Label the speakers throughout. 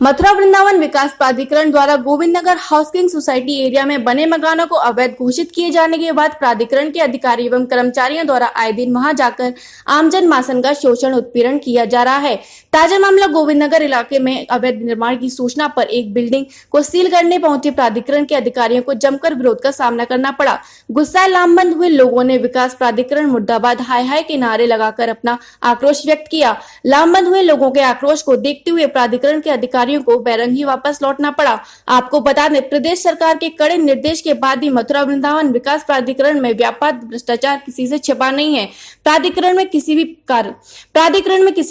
Speaker 1: मथुरा वृंदावन विकास प्राधिकरण द्वारा Govind Nagar housing society area में बने मकानों को अवैध घोषित किए जाने के बाद प्राधिकरण के अधिकारी एवं कर्मचारियों द्वारा आए दिन वहां जाकर आमजन मासन का शोषण उत्पीड़न किया जा रहा है। ताजा मामला गोविंद नगर इलाके में अवैध निर्माण की सूचना पर एक बिल्डिंग को सील करने पहुंचे प्राधिकरण के अधिकारियों को जमकर विरोध का सामना करना पड़ा। गुस्साए लामबंद हुए लोगों ने विकास प्राधिकरण मुर्दाबाद हाय हाय के नारे लगाकर अपना आक्रोश व्यक्त किया। लामबंद हुए लोगों के आक्रोश को देखते हुए प्राधिकरण के अधिकारियों को बैरंगी वापस लौटना पड़ा। आपको बता दें, प्रदेश सरकार के कड़े निर्देश के बाद भी मथुरा वृंदावन विकास प्राधिकरण में व्यापार भ्रष्टाचार किसी से छिपा नहीं है। प्राधिकरण में किसी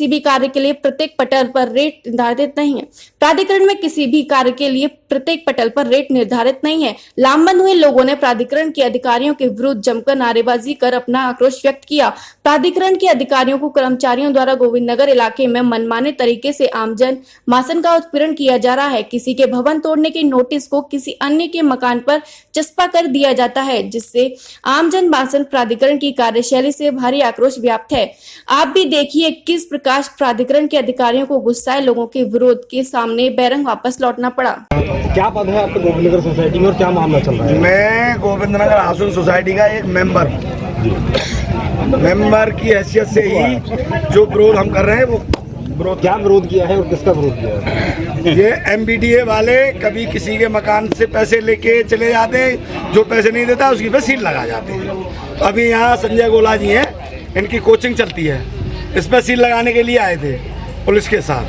Speaker 1: भी कार्य के लिए प्रत्येक पटल पर रेट निर्धारित नहीं है। प्राधिकरण में किसी भी कार्य के लिए प्रत्येक पटल पर रेट निर्धारित नहीं है। लामबंद हुए लोगों ने प्राधिकरण के अधिकारियों के विरुद्ध जमकर नारेबाजी कर अपना आक्रोश व्यक्त किया। प्राधिकरण के अधिकारियों को कर्मचारियों द्वारा गोविंद नगर इलाके में मनमाने तरीके से आमजन मासन का उत्पीड़न किया जा रहा है। किसी के भवन तोड़ने के नोटिस को किसी अन्य के मकान पर चस्पा कर दिया जाता है, जिससे आमजन मासन प्राधिकरण की कार्यशैली से भारी आक्रोश व्याप्त है। आप भी देखिए किस प्रकार प्राधिकरण के अधिकारियों को गुस्साए लोगों के विरोध के सामने बैरंग वापस लौटना पड़ा।
Speaker 2: क्या पद है आपके गोविंद नगर सोसाइटी में और क्या मामला चल रहा है?
Speaker 3: मैं गोविंद नगर हाउसिंग सोसाइटी का एक मेंबर की हैसियत से ही जो विरोध हम कर रहे हैं वो
Speaker 2: क्या विरोध किया है और किसका विरोध किया है?
Speaker 3: ये MBDA वाले कभी किसी के मकान से पैसे लेके चले जाते हैं, जो पैसे नहीं देता उसकी पे सील लगा जाते हैं। तो अभी यहाँ संजय गोला जी हैं, इनकी कोचिंग चलती है, इस पर सील लगाने के लिए आए थे पुलिस के साथ।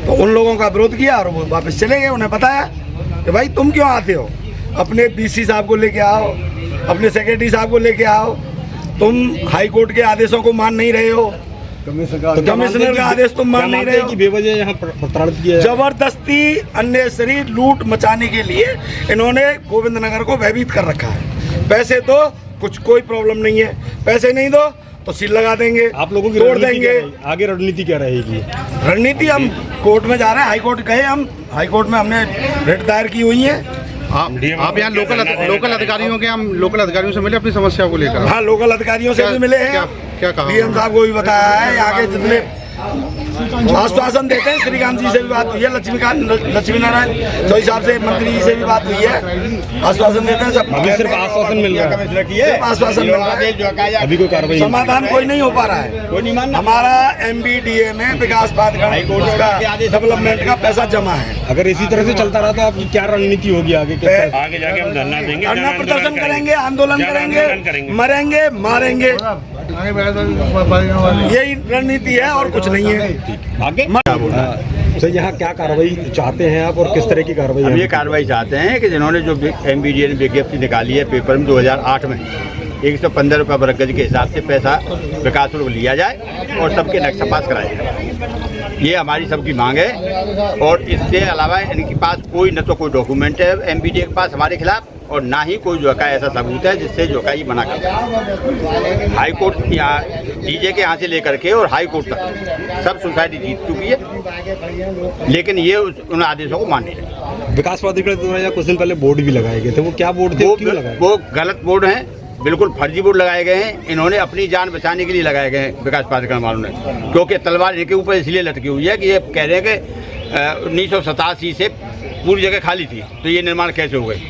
Speaker 3: तो उन लोगों का विरोध किया और वो वापस चले गए। उन्हें बताया कि भाई तुम क्यों आते हो, अपने BC साहब को लेके आओ, अपने सेक्रेटरी साहब को लेके आओ, तुम हाई कोर्ट के आदेशों को मान नहीं रहे हो, कमिश्नर का आदेश तुम मान नहीं रहे हो।
Speaker 2: बेवजह यहाँ प्रताड़ित किया,
Speaker 3: जबरदस्ती अन्य लूट मचाने के लिए इन्होंने गोविंद नगर को भयभीत कर रखा है। पैसे दो, कुछ कोई प्रॉब्लम नहीं है, पैसे नहीं दो तो सील लगा देंगे,
Speaker 2: आप लोगों की
Speaker 3: तोड़ देंगे।
Speaker 2: आगे रणनीति क्या रहेगी?
Speaker 3: रणनीति हम कोर्ट में जा रहे हैं, हाई कोर्ट गए हम, हाई कोर्ट में हमने रिट दायर की हुई है।
Speaker 4: आप यहाँ लोकल अधिकारियों से मिले अपनी समस्या को लेकर?
Speaker 3: हाँ, लोकल अधिकारियों से भी मिले हैं।
Speaker 4: क्या कहा?
Speaker 3: DM साहब को भी बताया है, यहाँ के जितने आश्वासन देते हैं, श्रीकांत जी से भी बात हुई है, लक्ष्मी नारायण चौधरी साहब से, मंत्री जी से भी बात हुई है, आश्वासन देते हैं। सब
Speaker 2: अभी सिर्फ आश्वासन मिल रहा है,
Speaker 3: आश्वासन मिल रहा है,
Speaker 2: अभी कोई कार्रवाई
Speaker 3: समाधान कोई नहीं हो पा रहा है। हमारा MBDA में विकास प्राधिकरण का डेवलपमेंट का पैसा जमा है।
Speaker 2: अगर इसी तरह से चलता रहा तो आपकी क्या रणनीति होगी आगे?
Speaker 5: आगे जाके हम धरना देंगे,
Speaker 3: धरना प्रदर्शन करेंगे, आंदोलन करेंगे, मरेंगे मारेंगे, यही रणनीति है और कुछ नहीं है।
Speaker 2: आगे तो यहाँ क्या कार्रवाई चाहते हैं आप और किस तरह की कार्रवाई?
Speaker 5: हम ये कार्रवाई चाहते हैं कि जिन्होंने जो MBDA ने विज्ञप्ति निकाली है पेपर में 2008 में 115 रुपये वर्ग गज के हिसाब से पैसा विकास को लिया जाए और सबके नक्शा पास कराया जाए। ये हमारी सबकी मांग है। और इसके अलावा इनके पास कोई न तो कोई डॉक्यूमेंट है MBDA के पास हमारे खिलाफ, और ना ही कोई जो है ऐसा सबूत है जिससे जो है ये मना करता है। हाई कोर्ट यहाँ DJ के यहाँ से लेकर के और हाई कोर्ट तक सब सोसाइटी जीत चुकी है, लेकिन ये उन आदेशों को मान नहीं रहे।
Speaker 2: विकास प्राधिकरण द्वारा कुछ दिन पहले बोर्ड भी लगाए गए थे, वो क्या बोर्ड थे?
Speaker 5: वो गलत बोर्ड हैं, बिल्कुल फर्जी बोर्ड लगाए गए हैं। इन्होंने अपनी जान बचाने के लिए लगाए गए हैं विकास प्राधिकरण वालों ने, क्योंकि तलवार इनके ऊपर इसलिए लटकी हुई है कि ये कह रहे हैं कि 1987 से पूरी जगह खाली थी, तो ये निर्माण कैसे हो गई।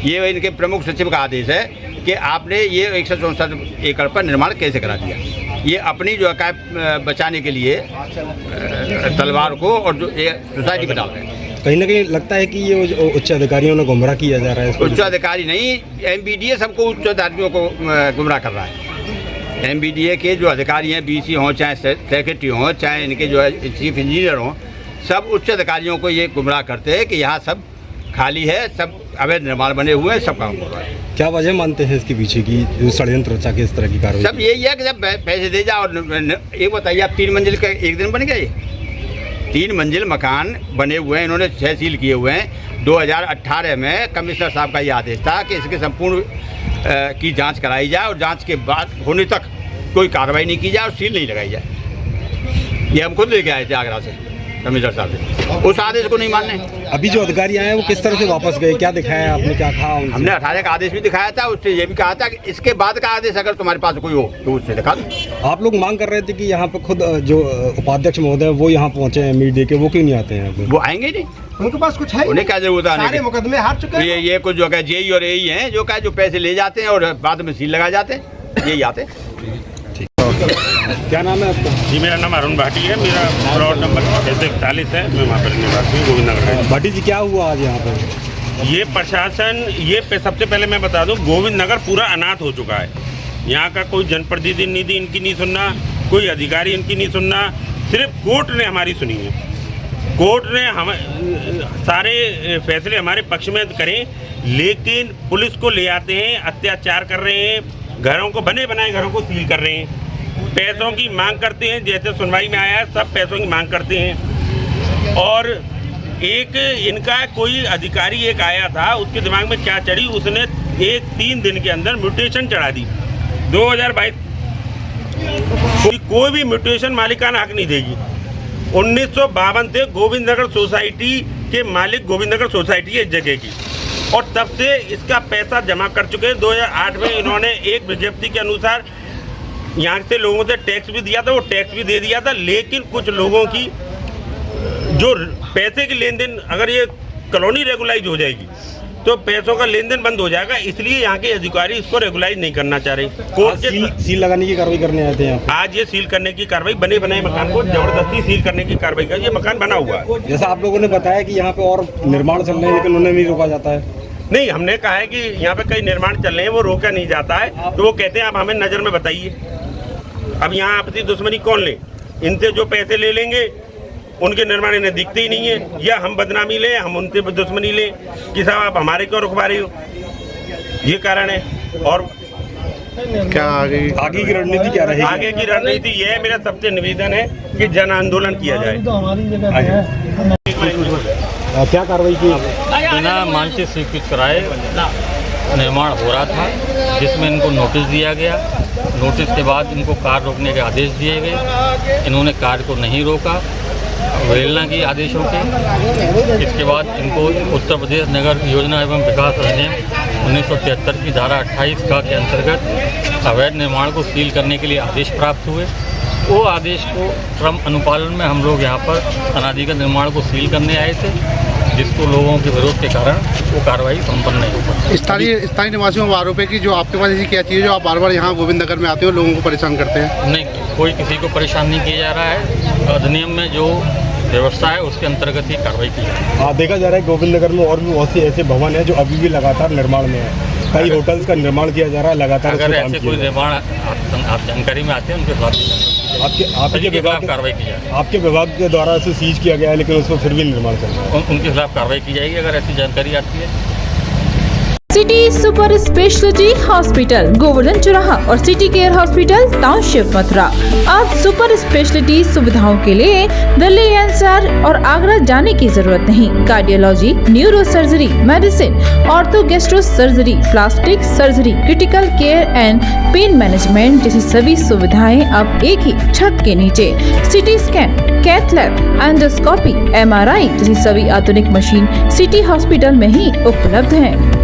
Speaker 5: ये इनके प्रमुख सचिव का आदेश है कि आपने ये 164 एकड़ पर निर्माण कैसे करा दिया। ये अपनी जो है बचाने के लिए तलवार को और जो सोसाइटी में डाल रहे हैं।
Speaker 2: कहीं ना कहीं लगता है कि ये उच्च अधिकारियों ने गुमराह किया जा रहा है।
Speaker 5: उच्च अधिकारी नहीं, MBDA सबको उच्च अधिकारियों को गुमराह कर रहा है। MBDA के जो अधिकारी हैं, BC हों चाहे सेक्रेटरी हों चाहे इनके जो है चीफ इंजीनियर हों, सब उच्च अधिकारियों को ये गुमराह करते हैं कि यहाँ सब खाली है, सब अवैध निर्माण बने हुए हैं, सब काम हो रहा है।
Speaker 2: क्या वजह मानते हैं इसके पीछे की जो षड्यंत्र रचा के इस तरह की कार्रवाई?
Speaker 5: सब यही है कि जब पैसे दे जाओ। एक बताइए, आप 3 मंजिल का एक दिन बन गया, ये 3 मंजिल मकान बने हुए हैं, इन्होंने 6 सील किए हुए हैं। 2018 में कमिश्नर साहब का ये आदेश था कि इसके संपूर्ण की जांच कराई जाए और जांच के बाद होने तक कोई कार्रवाई नहीं की जाए और सील नहीं लगाई जाए। ये हम खुद लेके आए थे आगरा से। कमिश्नर साहब से, उस आदेश को नहीं मानने।
Speaker 2: अभी जो अधिकारी आए हैं वो किस तरह से वापस गए, क्या दिखाया आपने, क्या कहा उनसे?
Speaker 5: हमने 18 का आदेश भी दिखाया था, उससे ये भी कहा था कि इसके बाद का आदेश अगर तुम्हारे पास कोई हो तो उससे दिखा दो।
Speaker 2: आप लोग मांग कर रहे थे कि यहाँ पे खुद जो उपाध्यक्ष महोदय वो यहाँ पहुँचे हैं मीट दे के, वो क्यों नहीं आते हैं?
Speaker 5: वो आएंगे नहीं,
Speaker 6: उनके पास कुछ है,
Speaker 5: उन्हें क्या जरूरत है आने
Speaker 6: सारे
Speaker 5: की?
Speaker 6: मुकदमे हार चुके हैं।
Speaker 5: ये कुछ जो है जेई और एई हैं जो क्या जो पैसे ले जाते हैं और बाद में सील लगा जाते हैं, यही आते हैं।
Speaker 2: क्या नाम है आपका?
Speaker 7: जी मेरा नाम अरुण भाटी है, मेरा प्लॉट नंबर 641 है, मैं वहाँ पर निवासी हूँ, गोविंद नगर का।
Speaker 2: भाटी जी क्या हुआ आज यहाँ पर?
Speaker 7: ये प्रशासन सबसे पहले मैं बता दूं, गोविंद नगर पूरा अनाथ हो चुका है। यहाँ का कोई जनप्रतिनिधि इनकी नहीं सुनना, कोई अधिकारी इनकी नहीं सुनना, सिर्फ कोर्ट ने हमारी सुनी है। कोर्ट ने हम सारे फैसले हमारे पक्ष में करें, लेकिन पुलिस को ले आते हैं, अत्याचार कर रहे हैं, घरों को बने बनाए घरों को सील कर रहे हैं, पैसों की मांग करते हैं, जैसे सुनवाई में आया है सब पैसों की मांग करते हैं। और एक इनका कोई अधिकारी एक आया था, उसके दिमाग में क्या चढ़ी, उसने 3 दिन के अंदर म्यूटेशन चढ़ा दी। 2022 कोई भी म्यूटेशन मालिकाना हक नहीं देगी। 1952 से गोविंद नगर सोसाइटी के मालिक गोविंद नगर सोसाइटी है इस जगह की, और तब से इसका पैसा जमा कर चुके हैं। 2008 में इन्होंने एक विज्ञप्ति के अनुसार यहाँ से लोगों से टैक्स भी दिया था, वो टैक्स भी दे दिया था, लेकिन कुछ लोगों की जो पैसे की लेन देन, अगर ये कॉलोनी रेगुलाइज हो जाएगी तो पैसों का लेन देन बंद हो जाएगा, इसलिए यहाँ के अधिकारी इसको रेगुलाइज नहीं करना चाह रहे। कोर्ट के
Speaker 2: सील लगाने की कार्रवाई करने आए थे यहाँ पे।
Speaker 7: आज ये सील करने की कार्रवाई, बने बनाए मकान को जबरदस्ती सील करने की कार्रवाई कर, ये मकान बना हुआ है।
Speaker 2: जैसा आप लोगों ने बताया कि यहाँ पे और निर्माण चल रहे हैं लेकिन उन्हें नहीं रोका जाता है।
Speaker 7: नहीं, हमने कहा है कि यहाँ पे कई निर्माण चल रहे हैं, वो रोका नहीं जाता है, तो वो कहते हैं आप हमें नज़र में बताइए। अब यहाँ आपसी दुश्मनी कौन ले, इनसे जो पैसे ले लेंगे उनके निर्माण इन्हें दिखते ही नहीं है, या हम बदनामी लें, हम उनसे दुश्मनी लें कि साहब आप हमारे क्यों रुकवा रहे हो, ये कारण है। और
Speaker 4: क्या आगे
Speaker 2: की रणनीति क्या रहेगी?
Speaker 7: आगे की रणनीति ये है, मेरा सबसे निवेदन है कि जन आंदोलन किया जाए।
Speaker 2: क्या कार्रवाई की?
Speaker 8: बिना मानचित्र स्वीकृत कराए निर्माण हो रहा था, जिसमें इनको नोटिस दिया गया। नोटिस के बाद इनको कार्य रोकने के आदेश दिए गए, इन्होंने कार्य को नहीं रोका, अवहेलना की आदेशों की। इसके बाद इनको उत्तर प्रदेश नगर योजना एवं विकास अधिनियम 1973 की धारा 28 के अंतर्गत अवैध निर्माण को सील करने के लिए आदेश प्राप्त हुए। वो आदेश को क्रम अनुपालन में हम लोग यहाँ पर अनाधिकृत निर्माण को सील करने आए थे, जिसको लोगों के विरोध के कारण वो कार्रवाई संपन्न नहीं हो पाई।
Speaker 4: स्थानीय निवासियों का आरोप है कि जो आपके पास ऐसी क्या चीज़ जो आप बार बार यहाँ गोविंद नगर में आते हो लोगों को परेशान करते हैं?
Speaker 8: नहीं, कोई किसी को परेशान नहीं किया जा रहा है। अधिनियम में जो व्यवस्था है उसके अंतर्गत ही कार्रवाई की जाए।
Speaker 2: देखा जा रहा है गोविंद नगर में और भी बहुत से ऐसे भवन हैं जो अभी भी लगातार निर्माण में है। कई होटल्स का निर्माण किया जा रहा है लगातार।
Speaker 8: अगर ऐसे कोई निर्माण आप जानकारी में आते हैं उनके खिलाफ
Speaker 2: आपके विभाग
Speaker 8: कार्रवाई की जाए।
Speaker 2: आपके विभाग के द्वारा इसे सीज किया गया है लेकिन उसमें फिर भी निर्माण चल रहा है,
Speaker 8: उनके खिलाफ कार्रवाई की जाएगी अगर ऐसी जानकारी आती है।
Speaker 9: City super speciality hospital, Govardhan चौराहा और city care hospital, township, Mathura. अब सुपर स्पेशलिटी सुविधाओं के लिए दिल्ली एनसीआर और आगरा जाने की जरूरत नहीं। Cardiology, neuro surgery, medicine, ortho gastro surgery, plastic surgery, critical care and pain management जैसी सभी सुविधाएं अब एक ही छत के नीचे। CT scan, cath lab, endoscopy, MRI जैसी सभी आधुनिक मशीन सिटी हॉस्पिटल में ही उपलब्ध हैं।